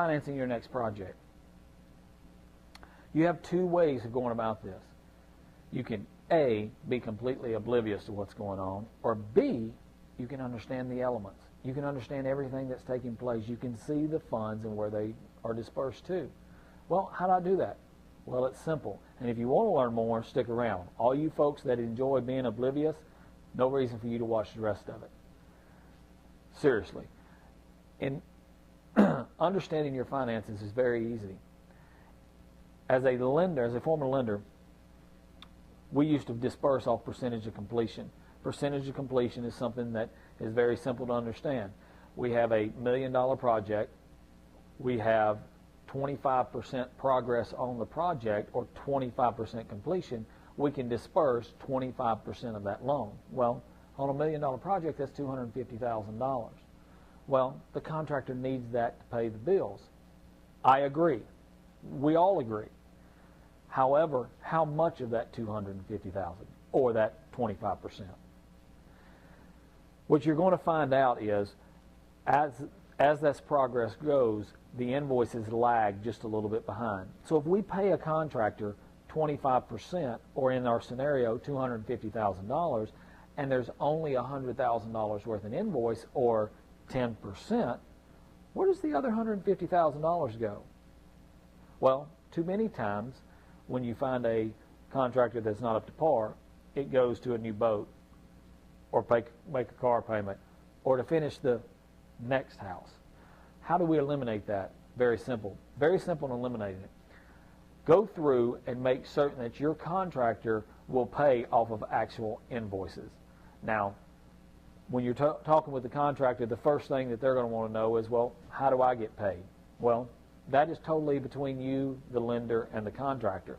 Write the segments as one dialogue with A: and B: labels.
A: financing your next project. You have two ways of going about this. You can A, be completely oblivious to what's going on, or B, you can understand the elements. You can understand everything that's taking place. You can see the funds and where they are dispersed to. Well, how do I do that? Well, it's simple. And if you want to learn more, stick around. All you folks that enjoy being oblivious, no reason for you to watch the rest of it. Seriously. In understanding your finances is very easy. As a lender, as a former lender, we used to disperse off percentage of completion. Percentage of completion is something that is very simple to understand. We have a $1 million project. We have 25% progress on the project or 25% completion. We can disperse 25% of that loan. Well, on a $1 million project, that's $250,000. Well, the contractor needs that to pay the bills. I agree. We all agree. However, how much of that $250,000 or that 25%? What you're going to find out is, as this progress goes, the invoices lag just a little bit behind. So if we pay a contractor 25%, or in our scenario, $250,000, and there's only $100,000 worth of invoice, or 10%, where does the other $150,000 go? Well, too many times, when you find a contractor that's not up to par, it goes to a new boat, or make a car payment, or to finish the next house. How do we eliminate that? Very simple. Very simple in eliminating it. Go through and make certain that your contractor will pay off of actual invoices. Now, when you're talking with the contractor, the first thing that they're going to want to know is, well, how do I get paid? Well, that is totally between you, the lender, and the contractor.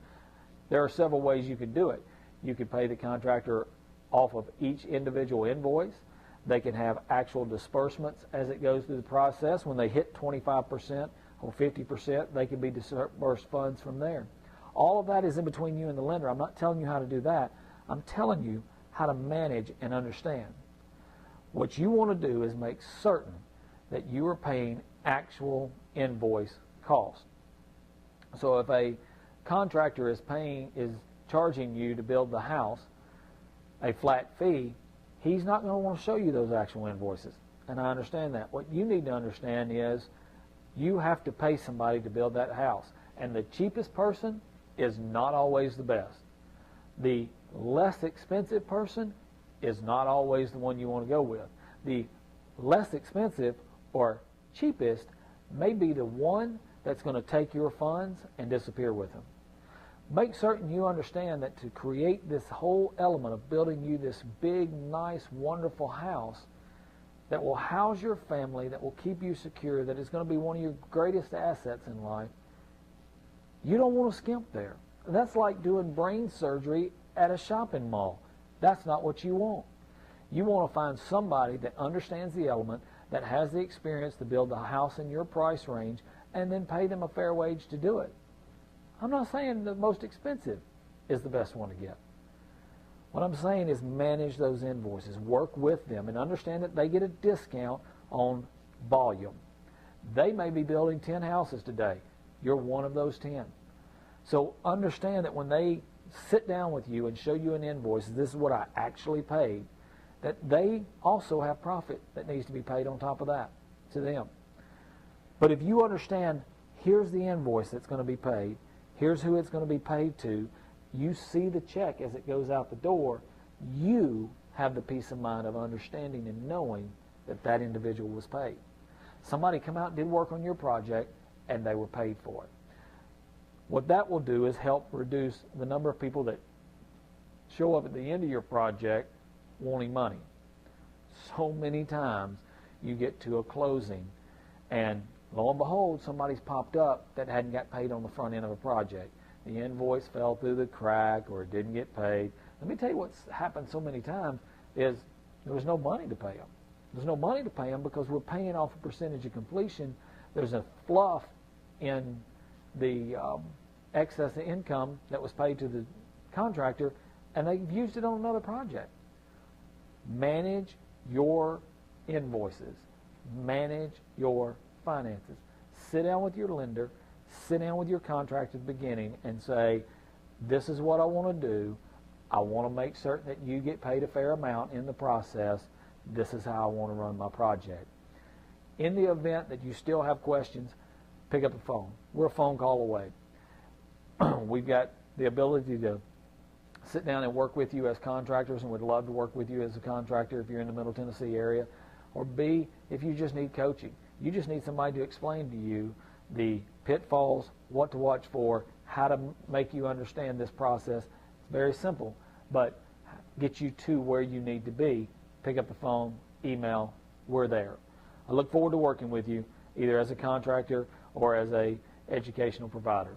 A: There are several ways you can do it. You can pay the contractor off of each individual invoice. They can have actual disbursements as it goes through the process. When they hit 25% or 50%, they can be disbursed funds from there. All of that is in between you and the lender. I'm not telling you how to do that. I'm telling you how to manage and understand. What you want to do is make certain that you are paying actual invoice cost. So if a contractor is charging you to build the house a flat fee, he's not going to want to show you those actual invoices. And I understand that. What you need to understand is you have to pay somebody to build that house. And the cheapest person is not always the best. The less expensive person is not always the one you want to go with. The less expensive or cheapest may be the one that's going to take your funds and disappear with them. Make certain you understand that to create this whole element of building you this big, nice, wonderful house that will house your family, that will keep you secure, that is going to be one of your greatest assets in life, you don't want to skimp there. That's like doing brain surgery at a shopping mall. That's not what you want. You want to find somebody that understands the element, that has the experience to build the house in your price range, and then pay them a fair wage to do it. I'm not saying the most expensive is the best one to get. What I'm saying is manage those invoices, work with them, and understand that they get a discount on volume. They may be building 10 houses today. You're one of those 10. So understand that when they sit down with you and show you an invoice, this is what I actually paid, that they also have profit that needs to be paid on top of that to them. But if you understand, here's the invoice that's going to be paid, here's who it's going to be paid to, you see the check as it goes out the door, you have the peace of mind of understanding and knowing that that individual was paid. Somebody come out and did work on your project and they were paid for it. What that will do is help reduce the number of people that show up at the end of your project wanting money. So many times you get to a closing and lo and behold, somebody's popped up that hadn't got paid on the front end of a project. The invoice fell through the crack or it didn't get paid. Let me tell you what's happened so many times is there was no money to pay them. There's no money to pay them because we're paying off a percentage of completion. There's a fluff in the excess income that was paid to the contractor, and they've used it on another project. Manage your invoices. Manage your finances. sit down with your lender, sit down with your contractor at the beginning and say, this is what I want to do. I want to make certain that you get paid a fair amount in the process. This is how I want to run my project. In the event that you still have questions, pick up the phone. We're a phone call away. We've got the ability to sit down and work with you as contractors, and would love to work with you as a contractor if you're in the Middle Tennessee area. Or B, if you just need coaching. You just need somebody to explain to you the pitfalls, what to watch for, how to make you understand this process. It's very simple, but get you to where you need to be. Pick up the phone, email, we're there. I look forward to working with you, either as a contractor or as a educational provider.